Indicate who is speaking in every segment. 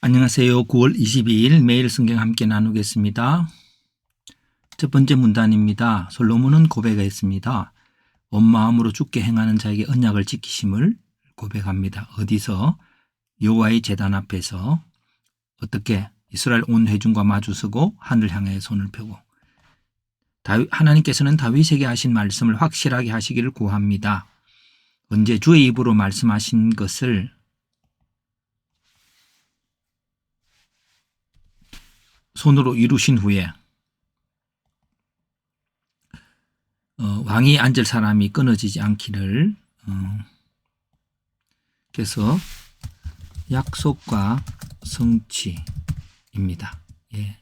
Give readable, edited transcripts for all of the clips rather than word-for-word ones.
Speaker 1: 안녕하세요. 9월 22일 매일 성경 함께 나누겠습니다. 첫 번째 문단입니다. 솔로몬은 고백했습니다. 온 마음으로 주께 행하는 자에게 언약을 지키심을 고백합니다. 어디서? 여호와의 제단 앞에서. 어떻게? 이스라엘 온 회중과 마주서고 하늘 향해 손을 펴고. 하나님께서는 다윗에게 하신 말씀을 확실하게 하시기를 구합니다. 언제? 주의 입으로 말씀하신 것을 손으로 이루신 후에 왕이 앉을 사람이 끊어지지 않기를. 그래서 약속과 성취입니다. 예.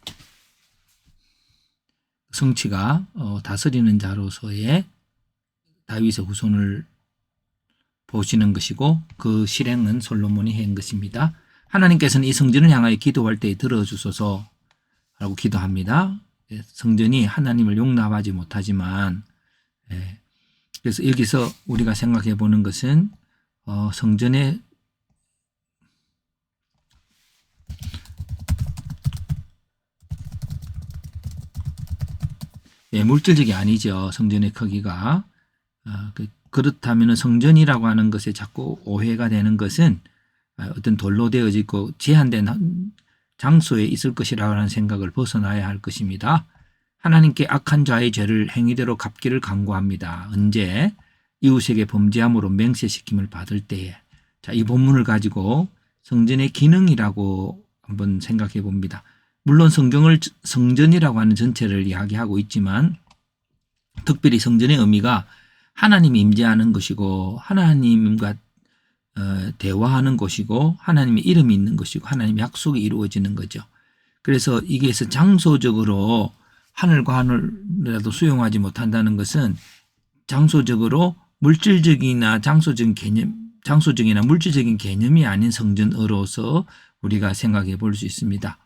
Speaker 1: 성취가 다스리는 자로서의 다윗의 후손을 보시는 것이고, 그 실행은 솔로몬이 한 것입니다. 하나님께서는 이 성전을 향하여 기도할 때 들어주소서 라고 기도합니다. 성전이 하나님을 용납하지 못하지만, 그래서 여기서 우리가 생각해 보는 것은 성전의 물질적이 아니죠. 성전의 크기가. 그렇다면 성전이라고 하는 것에 자꾸 오해가 되는 것은 어떤 돌로 되어지고 제한된 장소에 있을 것이라고 하는 생각을 벗어나야 할 것입니다. 하나님께 악한 자의 죄를 행위대로 갚기를 간구합니다. 언제? 이웃에게 범죄함으로 맹세시킴을 받을 때에. 자, 이 본문을 가지고 성전의 기능이라고 한번 생각해 봅니다. 물론 성경을 성전이라고 하는 전체를 이야기하고 있지만, 특별히 성전의 의미가 하나님이 임재하는 것이고, 하나님과 대화하는 곳이고, 하나님의 이름이 있는 것이고, 하나님의 약속이 이루어지는 거죠. 그래서 이게서 장소적으로 하늘과 하늘이라도 수용하지 못한다는 것은 장소적으로 물질적이나 장소적이나 물질적인 개념이 아닌 성전으로서 우리가 생각해 볼 수 있습니다.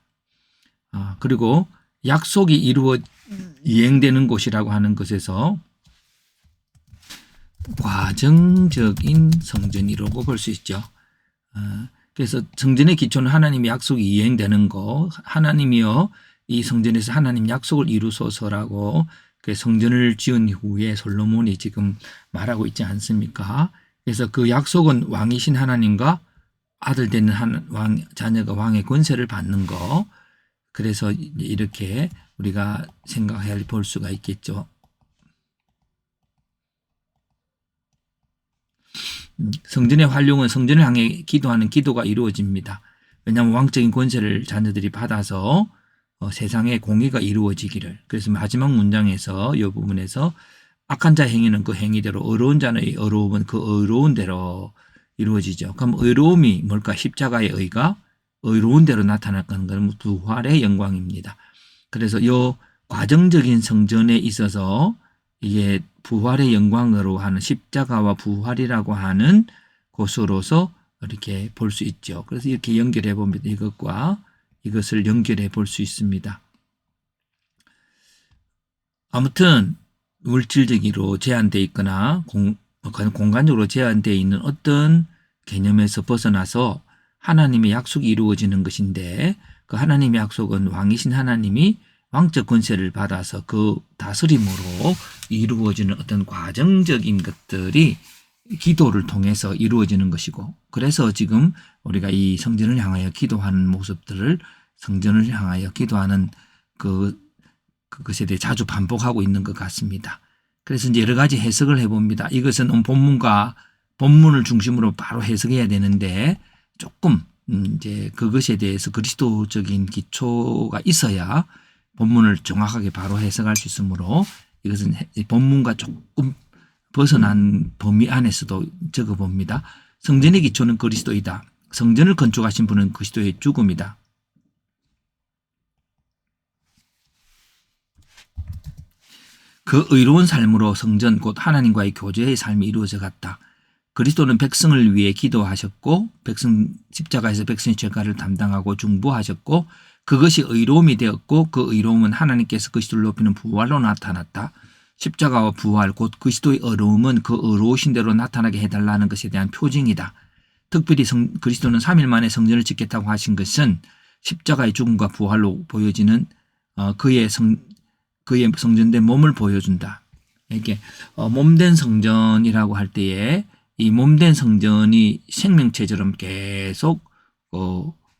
Speaker 1: 그리고 약속이 이행되는 곳이라고 하는 것에서 과정적인 성전이라고 볼 수 있죠. 그래서 성전의 기초는 하나님의 약속이 이행되는 거, 하나님이여 이 성전에서 하나님 약속을 이루소서라고 그 성전을 지은 후에 솔로몬이 지금 말하고 있지 않습니까? 그래서 그 약속은 왕이신 하나님과 아들 되는 자녀가 왕의 권세를 받는 거. 그래서 이렇게 우리가 생각해 볼 수가 있겠죠. 성전의 활용은 성전을 향해 기도하는 기도가 이루어집니다. 왜냐하면 왕적인 권세를 자녀들이 받아서 세상에 공의가 이루어지기를. 그래서 마지막 문장에서 이 부분에서 악한 자 행위는 그 행위대로, 의로운 자의 의로움은 그 의로운 대로 이루어지죠. 그럼 의로움이 뭘까? 십자가의 의가 의로운 대로 나타나는 것은 부활의 영광입니다. 그래서 이 과정적인 성전에 있어서 이게 부활의 영광으로 하는 십자가와 부활이라고 하는 곳으로서 이렇게 볼 수 있죠. 그래서 이렇게 연결해 봅니다. 이것과 이것을 연결해 볼 수 있습니다. 아무튼 물질적으로 제한되어 있거나 공간적으로 제한되어 있는 어떤 개념에서 벗어나서 하나님의 약속이 이루어지는 것인데, 그 하나님의 약속은 왕이신 하나님이 왕적 권세를 받아서 그 다스림으로 이루어지는 어떤 과정적인 것들이 기도를 통해서 이루어지는 것이고, 그래서 지금 우리가 이 성전을 향하여 기도하는 모습들을 성전을 향하여 기도하는 그것에 대해 자주 반복하고 있는 것 같습니다. 그래서 이제 여러 가지 해석을 해봅니다. 이것은 본문을 중심으로 바로 해석해야 되는데, 조금 이제 그것에 대해서 그리스도적인 기초가 있어야 본문을 정확하게 바로 해석할 수 있으므로 이것은 본문과 조금 벗어난 범위 안에서도 적어봅니다. 성전의 기초는 그리스도이다. 성전을 건축하신 분은 그리스도의 죽음이다. 그 의로운 삶으로 성전 곧 하나님과의 교제의 삶이 이루어져 갔다. 그리스도는 백성을 위해 기도하셨고, 십자가에서 백성의 죄가를 담당하고 중보하셨고, 그것이 의로움이 되었고, 그 의로움은 하나님께서 그리스도를 높이는 부활로 나타났다. 십자가와 부활 곧 그리스도의 의로움은 그 의로우신 대로 나타나게 해달라는 것에 대한 표징이다. 특별히 그리스도는 3일 만에 성전을 짓겠다고 하신 것은 십자가의 죽음과 부활로 보여지는 그의 성전된 몸을 보여준다. 이렇게 몸된 성전이라고 할 때에 이 몸된 성전이 생명체처럼 계속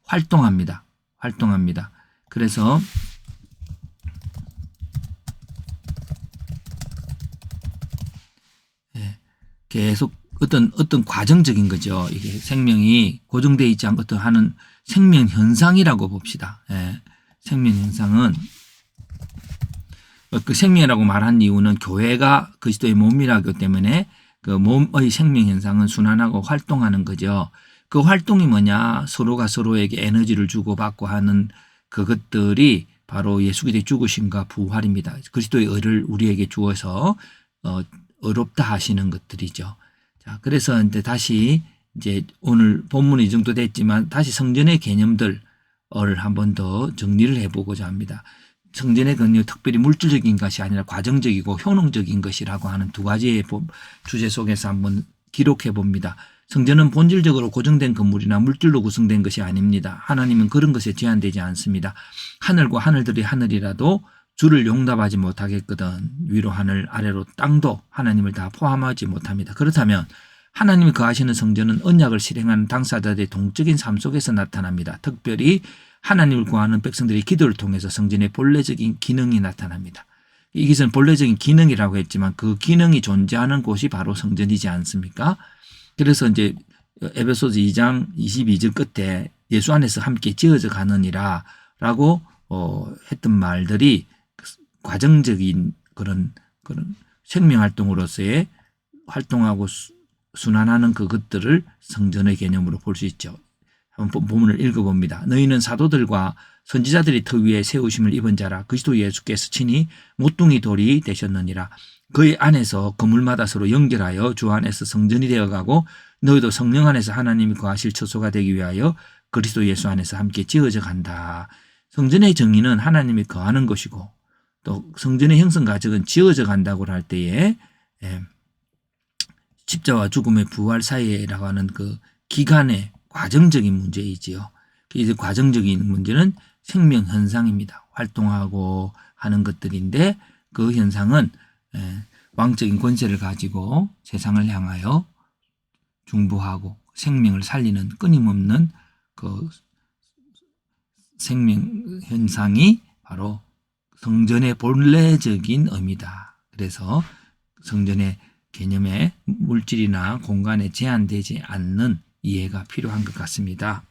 Speaker 1: 활동합니다. 그래서 계속 어떤 과정적인 거죠. 이게 생명이 고정되어 있지 않고 하는 생명 현상이라고 봅시다. 생명 현상은 그 생명이라고 말한 이유는 교회가 그리스도의 몸이라기 때문에 그 몸의 생명 현상은 순환하고 활동하는 거죠. 그 활동이 뭐냐? 서로가 서로에게 에너지를 주고받고 하는 그것들이 바로 예수 그리스도의 죽으심과 부활입니다. 그리스도의 의를 우리에게 주어서 의롭다 하시는 것들이죠. 자, 그래서 이제 다시 이제 오늘 본문이 이 정도 됐지만 다시 성전의 개념들을 한 번 더 정리를 해보고자 합니다. 성전의 개념 특별히 물질적인 것이 아니라 과정적이고 효능적인 것이라고 하는 두 가지의 주제 속에서 한번 기록해 봅니다. 성전은 본질적으로 고정된 건물이나 물질로 구성된 것이 아닙니다. 하나님은 그런 것에 제한되지 않습니다. 하늘과 하늘들이 하늘이라도 주를 용납하지 못하겠거든 위로 하늘 아래로 땅도 하나님을 다 포함하지 못합니다. 그렇다면 하나님이 거하시는 성전은 언약을 실행하는 당사자들의 동적인 삶 속에서 나타납니다. 특별히 하나님을 구하는 백성들의 기도를 통해서 성전의 본래적인 기능이 나타납니다. 이것은 본래적인 기능이라고 했지만 그 기능이 존재하는 곳이 바로 성전이지 않습니까? 그래서 이제 에베소서 2장 22절 끝에 예수 안에서 함께 지어져 가느니라 라고 했던 말들이 과정적인 그런 생명활동으로서의 활동하고 순환하는 그것들을 성전의 개념으로 볼 수 있죠. 한번 본문을 읽어봅니다. 너희는 사도들과 선지자들이 터 위에 세우심을 입은 자라 그리스도 예수께서 친히 모퉁이 돌이 되셨느니라. 그의 안에서 건물마다 서로 연결하여 주 안에서 성전이 되어가고 너희도 성령 안에서 하나님이 거하실 처소가 되기 위하여 그리스도 예수 안에서 함께 지어져 간다. 성전의 정의는 하나님이 거하는 것이고 또 성전의 형성 과정은 지어져 간다고 할 때에 십자와 죽음의 부활 사이에라고 하는 그 기간의 과정적인 문제이지요. 이제 과정적인 문제는 생명 현상입니다. 활동하고 하는 것들인데 그 현상은 왕적인 권세를 가지고 세상을 향하여 중보하고 생명을 살리는 끊임없는 그 생명 현상이 바로 성전의 본래적인 의미다. 그래서 성전의 개념에 물질이나 공간에 제한되지 않는 이해가 필요한 것 같습니다.